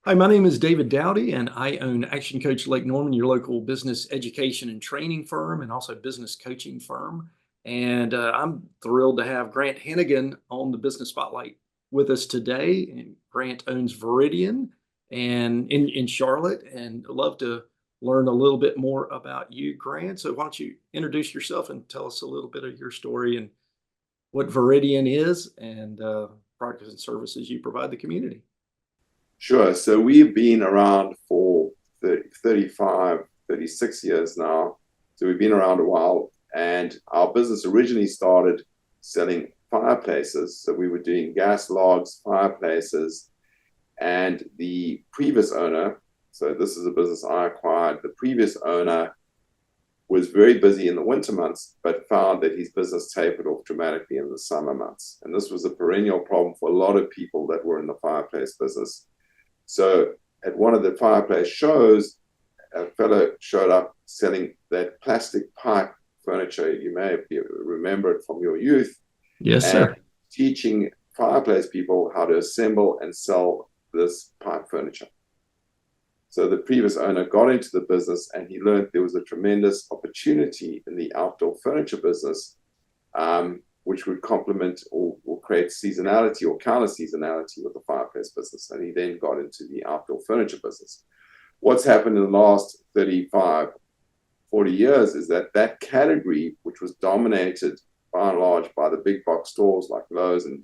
Hi, my name is David Dowdy, and I own Action Coach Lake Norman, your local business education and training firm, and also business coaching firm. And I'm thrilled to have Grant Henegan on the Business Spotlight with us today. And Grant owns Veridian and in Charlotte, and I'd love to learn a little bit more about you, Grant. So why don't you introduce yourself and tell us a little bit of your story and what Veridian is and products and services you provide the community. Sure. So we've been around for 30, 35, 36 years now. So we've been around a while. And our business originally started selling fireplaces. So we were doing gas logs, fireplaces. And the previous owner, so this is a business I acquired, the previous owner was very busy in the winter months, but found that his business tapered off dramatically in the summer months. And this was a perennial problem for a lot of people that were in the fireplace business. So at one of the fireplace shows, a fellow showed up selling that plastic pipe furniture. You may remember it from your youth, Yes, and sir. teaching fireplace people how to assemble and sell this pipe furniture. So the previous owner got into the business and he learned there was a tremendous opportunity in the outdoor furniture business, which would complement or create seasonality or counter seasonality with the fireplace business. And he then got into the outdoor furniture business. What's happened in the last 35, 40 years is that that category, which was dominated by and large by the big box stores like Lowe's and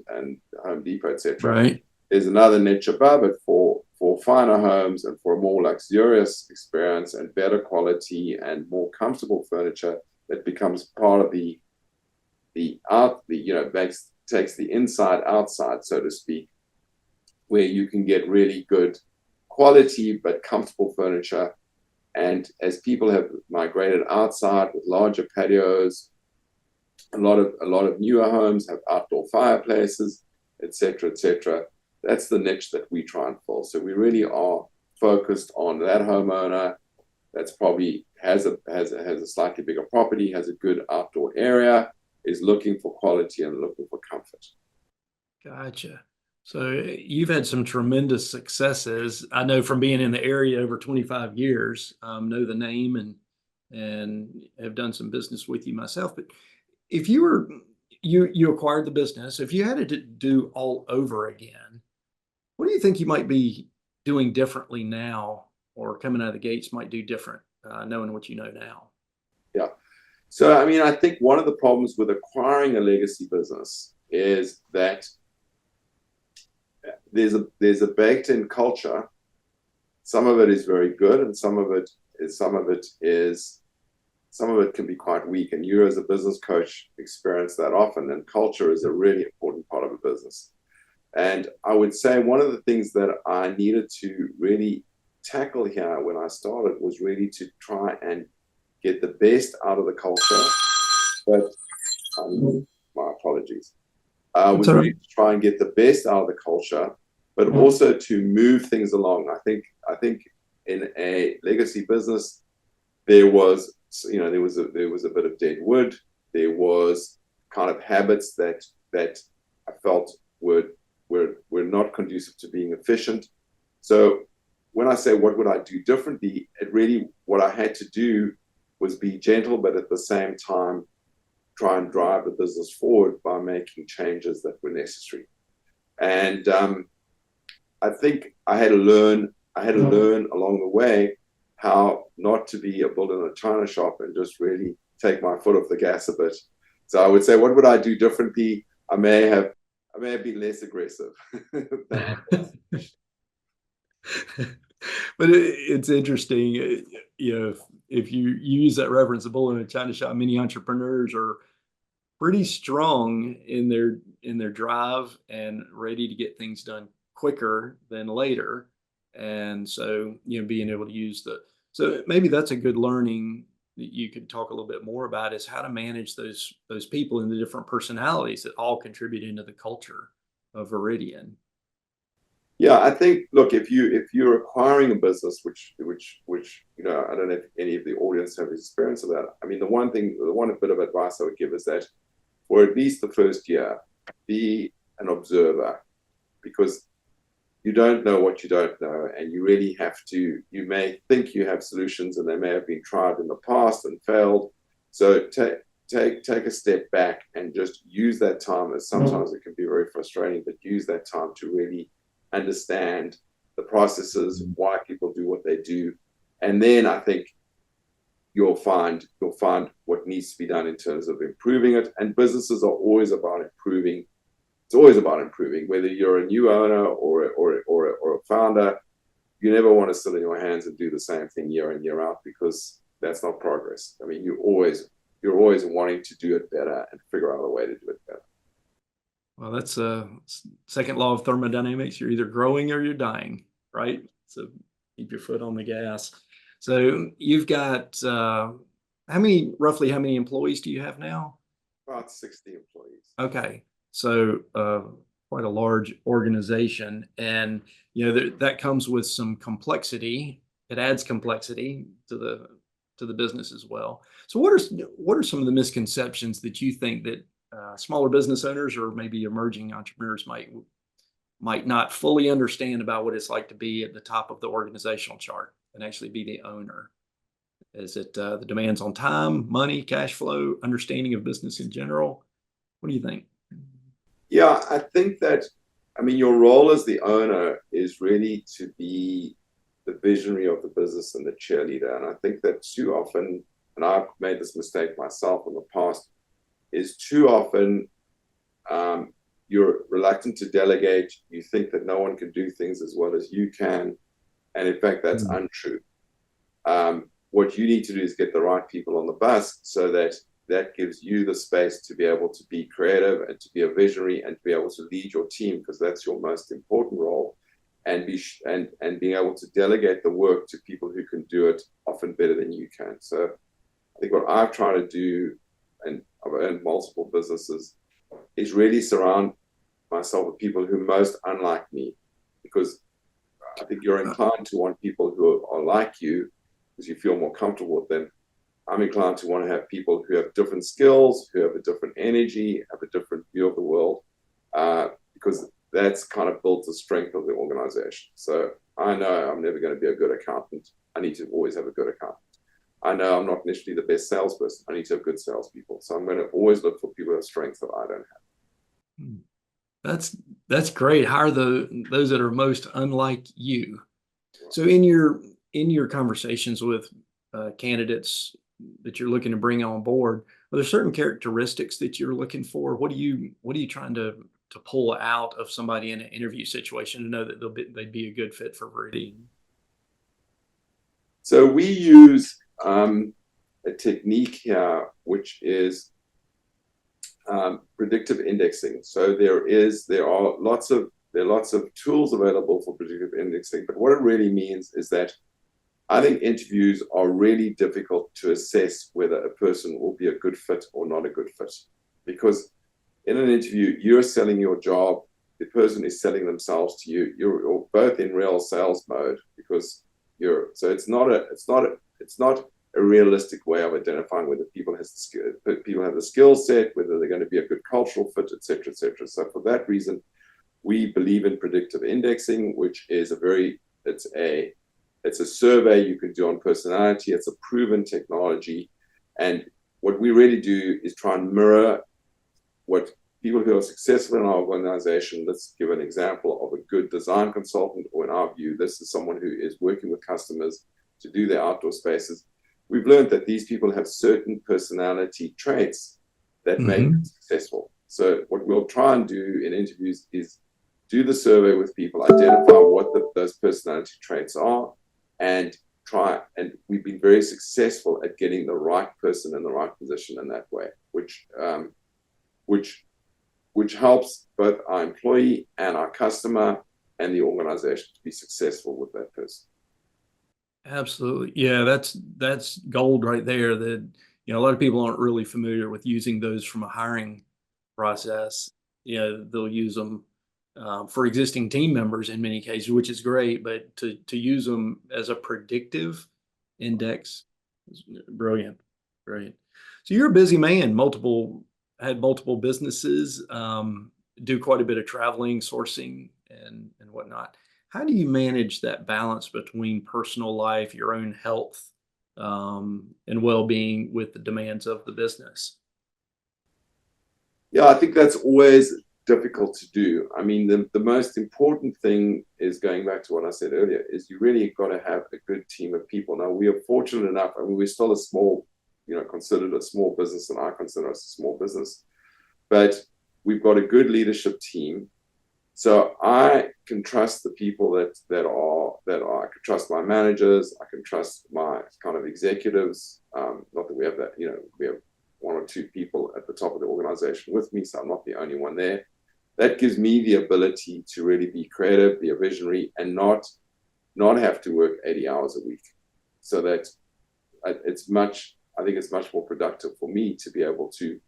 Home Depot, etc., Right. there's another niche above it for finer homes and for a more luxurious experience and better quality and more comfortable furniture that becomes part of takes the inside outside, so to speak, where you can get really good quality but comfortable furniture. And as people have migrated outside with larger patios, a lot of newer homes have outdoor fireplaces, etc., etc. That's the niche that we try and fill. So we really are focused on that homeowner that's probably has a slightly bigger property, has a good outdoor area, is looking for quality and looking for comfort. Gotcha. So you've had some tremendous successes. I know from being in the area over 25 years, know the name and have done some business with you myself. But if you were you acquired the business, if you had to do all over again, what do you think you might be doing differently now, or coming out of the gates might do different, knowing what you know now? Yeah. So I mean, I think one of the problems with acquiring a legacy business is that there's a baked-in culture. Some of it is very good, and some of it can be quite weak. And you, as a business coach, experience that often. And culture is a really important part of a business. And I would say one of the things that I needed to really tackle here when I started was really to try and get the best out of the culture. But my apologies. That's Was all really right. to try and get the best out of the culture, but also to move things along. I think in a legacy business, there was a bit of dead wood. There was kind of habits that I felt were not conducive to being efficient. So when I say what would I do differently, it really what I had to do was be gentle, but at the same time try and drive the business forward by making changes that were necessary. And I think I had to learn. I had to learn along the way how not to be a bull in a china shop and just really take my foot off the gas a bit. So I would say, what would I do differently? I may have been less aggressive. But it's interesting, if you use that reference, a bull in a china shop, many entrepreneurs are pretty strong in their drive and ready to get things done quicker than later. And so, being able to use so maybe that's a good learning that you could talk a little bit more about is how to manage those people and the different personalities that all contribute into the culture of Viridian. Yeah, I think look, if you're acquiring a business, which I don't know if any of the audience have experience of that. I mean, the one bit of advice I would give is that for at least the first year, be an observer, because you don't know what you don't know, and you really have to. You may think you have solutions, and they may have been tried in the past and failed. So take a step back and just use that time. As sometimes it can be very frustrating, but use that time to really understand the processes, why people do what they do, and then I think you'll find what needs to be done in terms of improving it. And businesses are always about improving. It's always about improving, whether you're a new owner or a founder. You never want to sit in your hands and do the same thing year in, year out, because that's not progress. I mean, you're always wanting to do it better and figure out a way to do it better. Well, that's a second law of thermodynamics. You're either growing or you're dying, right? So keep your foot on the gas. So you've got roughly how many employees do you have now? About 60 employees. Okay. So quite a large organization, and that comes with some complexity. It adds complexity to the business as well. So what are some of the misconceptions that you think that smaller business owners or maybe emerging entrepreneurs might not fully understand about what it's like to be at the top of the organizational chart and actually be the owner? Is it the demands on time, money, cash flow, understanding of business in general? What do you think? Yeah, I think that, I mean, your role as the owner is really to be the visionary of the business and the cheerleader. And I think that too often, and I've made this mistake myself in the past, is too often you're reluctant to delegate. You think that no one can do things as well as you can. And in fact, that's untrue. What you need to do is get the right people on the bus, so that gives you the space to be able to be creative and to be a visionary and to be able to lead your team, because that's your most important role, and being able to delegate the work to people who can do it often better than you can. So I think what I've tried to do, and I've owned multiple businesses, is really surround myself with people who are most unlike me, because I think you're inclined to want people who are like you because you feel more comfortable with them. I'm inclined to want to have people who have different skills, who have a different energy, have a different view of the world, because that's kind of built the strength of the organization. So I know I'm never going to be a good accountant. I need to always have a good accountant. I know I'm not initially the best salesperson. I need to have good salespeople. So I'm going to always look for people who have strengths that I don't have. That's great. Hire those that are most unlike you. So in your conversations with candidates that you're looking to bring on board, are there certain characteristics that you're looking for? What are you trying to pull out of somebody in an interview situation to know that they'd be a good fit for Viridian? So we use a technique here, which is predictive indexing. So there are lots of tools available for predictive indexing, but what it really means is that I think interviews are really difficult to assess whether a person will be a good fit or not a good fit, because in an interview you're selling your job, the person is selling themselves to you. You're both in real sales mode, because it's not a realistic way of identifying whether people have the skill set, whether they're going to be a good cultural fit, etc., etc. So for that reason, we believe in predictive indexing, which is it's a survey you can do on personality. It's a proven technology. And what we really do is try and mirror what people who are successful in our organization. Let's give an example of a good design consultant, or in our view, this is someone who is working with customers to do their outdoor spaces. We've learned that these people have certain personality traits that make them successful. So what we'll try and do in interviews is do the survey with people, identify what those personality traits are, and we've been very successful at getting the right person in the right position in that way, which helps both our employee and our customer and the organization to be successful with that person. Absolutely. Yeah, that's gold right there. That a lot of people aren't really familiar with using those from a hiring process. They'll use them for existing team members in many cases, which is great, but to use them as a predictive index is brilliant. Brilliant. So you're a busy man, had multiple businesses, do quite a bit of traveling, sourcing and whatnot. How do you manage that balance between personal life, your own health, and well-being with the demands of the business? Yeah, I think that's always difficult to do. I mean, the most important thing is going back to what I said earlier, is you really got to have a good team of people. Now, we are fortunate enough, I mean, we're still a small, considered a small business, and I consider us a small business, but we've got a good leadership team. So I can trust the people that I can trust my managers. I can trust my kind of executives. Not that we have that, we have one or two people at the top of the organization with me, so I'm not the only one there. That gives me the ability to really be creative, be a visionary, and not have to work 80 hours a week. So that I think it's much more productive for me to be able to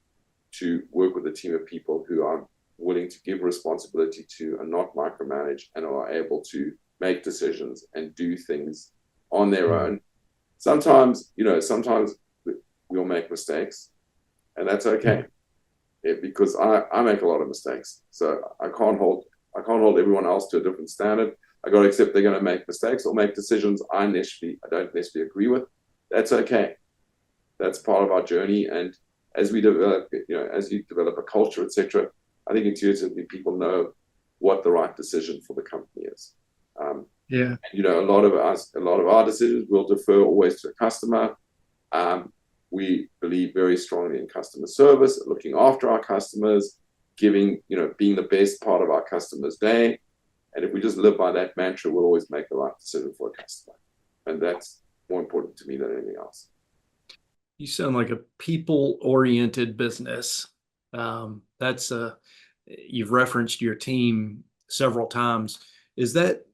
work with a team of people who are willing to give responsibility to and not micromanage, and are able to make decisions and do things on their own. Sometimes we'll make mistakes, and that's okay. Because I make a lot of mistakes, so I can't hold everyone else to a different standard. I got to accept they're going to make mistakes or make decisions I don't necessarily agree with. That's okay. That's part of our journey, and as we develop, as you develop a culture, etc., I think intuitively people know what the right decision for the company is. Yeah. A lot of our decisions will defer always to the customer. We believe very strongly in customer service, looking after our customers, being the best part of our customer's day. And if we just live by that mantra, we'll always make the right decision for a customer. And that's more important to me than anything else. You sound like a people-oriented business. That's you've referenced your team several times. Is that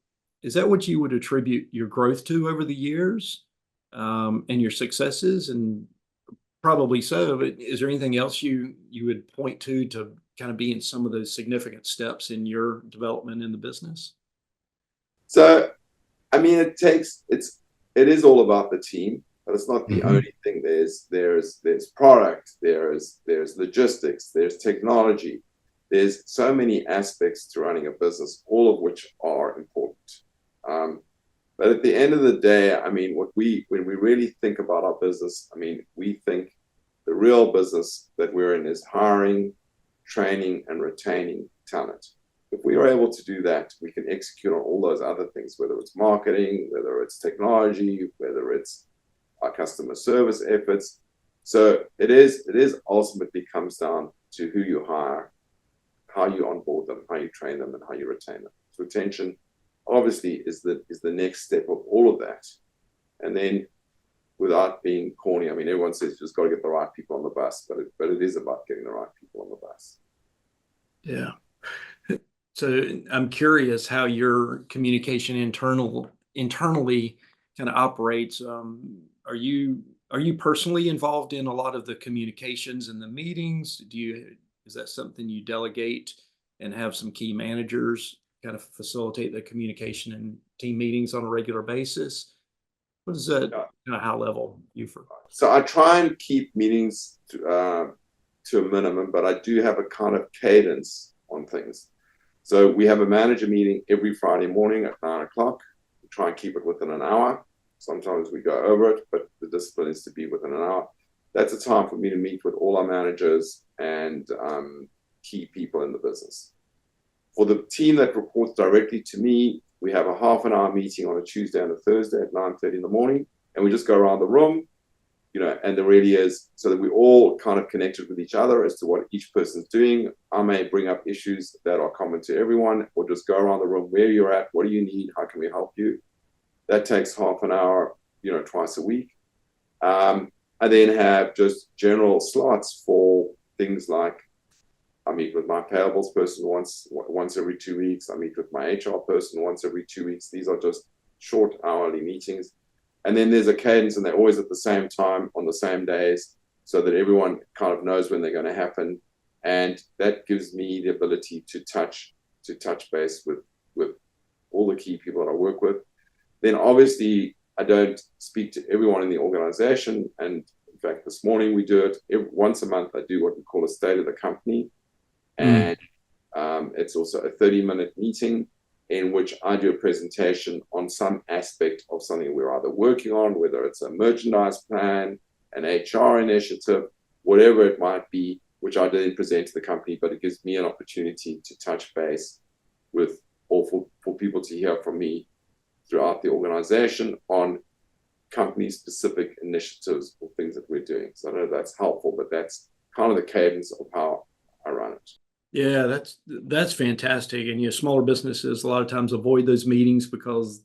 what you would attribute your growth to over the years, and your successes? And probably so, but is there anything else you would point to kind of being some of those significant steps in your development in the business? So, I mean, it is all about the team, but it's not the only thing. There's product, there's logistics, there's technology. There's so many aspects to running a business, all of which are important. But at the end of the day, I mean, when we really think about our business, I mean, we think the real business that we're in is hiring, training, and retaining talent. If we are able to do that, we can execute on all those other things, whether it's marketing, whether it's technology, whether it's our customer service efforts. So it is ultimately comes down to who you hire, how you onboard them, how you train them, and how you retain them. So retention obviously is the next step of all of that. And then, without being corny, I mean, everyone says you just got to get the right people on the bus, but it is about getting the right people on the bus. Yeah. So I'm curious how your communication internally kind of operates. Are you personally involved in a lot of the communications and the meetings? Is that something you delegate and have some key managers kind of facilitate the communication and team meetings on a regular basis? What is that kind of high level you for? So I try and keep meetings to a minimum, but I do have a kind of cadence on things. So we have a manager meeting every Friday morning at 9 o'clock. We try and keep it within an hour. Sometimes we go over it, but the discipline is to be within an hour. That's a time for me to meet with all our managers and key people in the business. For the team that reports directly to me, we have a half an hour meeting on a Tuesday and a Thursday at 9:30 in the morning, and we just go around the room, and there really is, so that we're all kind of connected with each other as to what each person's doing. I may bring up issues that are common to everyone, or just go around the room, where you're at, what do you need, how can we help you? That takes half an hour, twice a week. I then have just general slots for things like, I meet with my payables person once every 2 weeks. I meet with my HR person once every 2 weeks. These are just short hourly meetings. And then there's a cadence, and they're always at the same time on the same days, so that everyone kind of knows when they're going to happen. And that gives me the ability to touch base with all the key people that I work with. Then obviously I don't speak to everyone in the organization. And in fact, this morning we do it once a month. I do what we call a state of the company. And it's also a 30-minute meeting. in which I do a presentation on some aspect of something we're either working on, whether it's a merchandise plan, an HR initiative, whatever it might be, which I didn't present to the company, but it gives me an opportunity to touch base with, or for people to hear from me throughout the organization on company specific initiatives or things that we're doing. So I know that's helpful, but that's kind of the cadence of how I run it. Yeah, that's fantastic. And smaller businesses a lot of times avoid those meetings because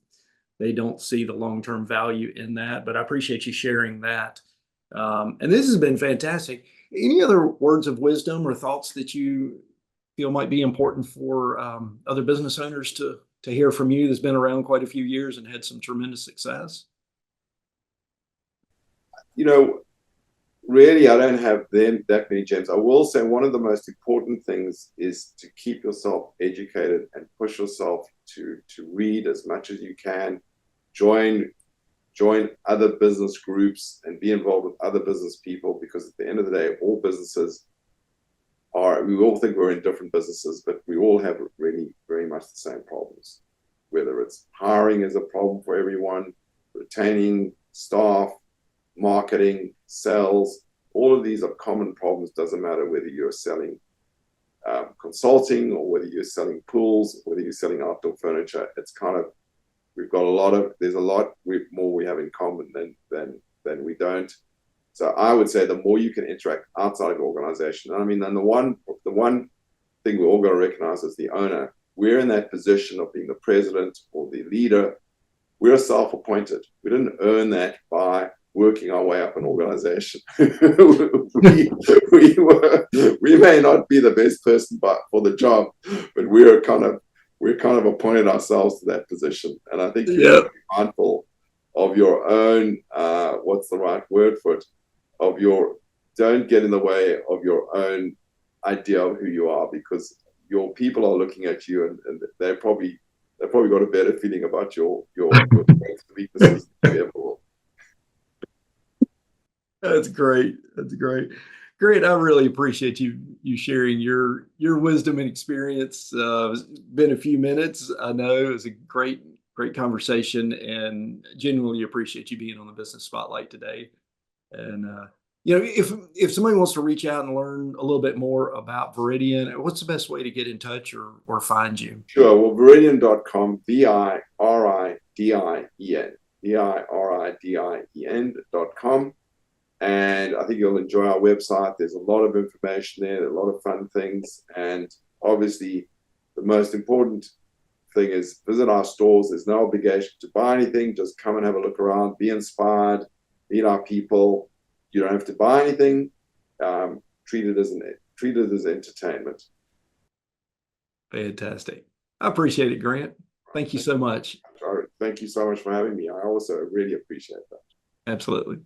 they don't see the long-term value in that. But I appreciate you sharing that. And this has been fantastic. Any other words of wisdom or thoughts that you feel might be important for other business owners to hear from you that's been around quite a few years and had some tremendous success? You know, really, I don't have that many gems. I will say one of the most important things is to keep yourself educated and push yourself to read as much as you can, join other business groups and be involved with other business people, because at the end of the day, all businesses we all think we're in different businesses, but we all have really very much the same problems. Whether it's hiring is a problem for everyone, retaining staff, marketing, sales, all of these are common problems. Doesn't matter whether you're selling consulting or whether you're selling pools, whether you're selling outdoor furniture. It's kind of, there's a lot more we have in common than we don't. So I would say the more you can interact outside of the organization, and I mean, and the one thing we're all going to recognize as the owner, we're in that position of being the president or the leader. We're self-appointed. We didn't earn that by working our way up an organization. we may not be the best person for the job, but we're kind of appointed ourselves to that position. And I think you have to be mindful of your own, what's the right word for it, don't get in the way of your own idea of who you are, because your people are looking at you and they've probably got a better feeling about your strengths and weaknesses than you ever will. That's great. That's great. Great. I really appreciate you sharing your wisdom and experience. It's been a few minutes. I know it was a great conversation, and genuinely appreciate you being on the Business Spotlight today. And if somebody wants to reach out and learn a little bit more about Veridian, what's the best way to get in touch or find you? Sure. Well, Veridian.com, Viridien.com. And I think you'll enjoy our website. There's a lot of information there, a lot of fun things. And obviously, the most important thing is visit our stores. There's no obligation to buy anything. Just come and have a look around, be inspired, meet our people. You don't have to buy anything. Treat it as entertainment. Fantastic. I appreciate it, Grant. Thank you so much. Thank you so much for having me. I also really appreciate that. Absolutely.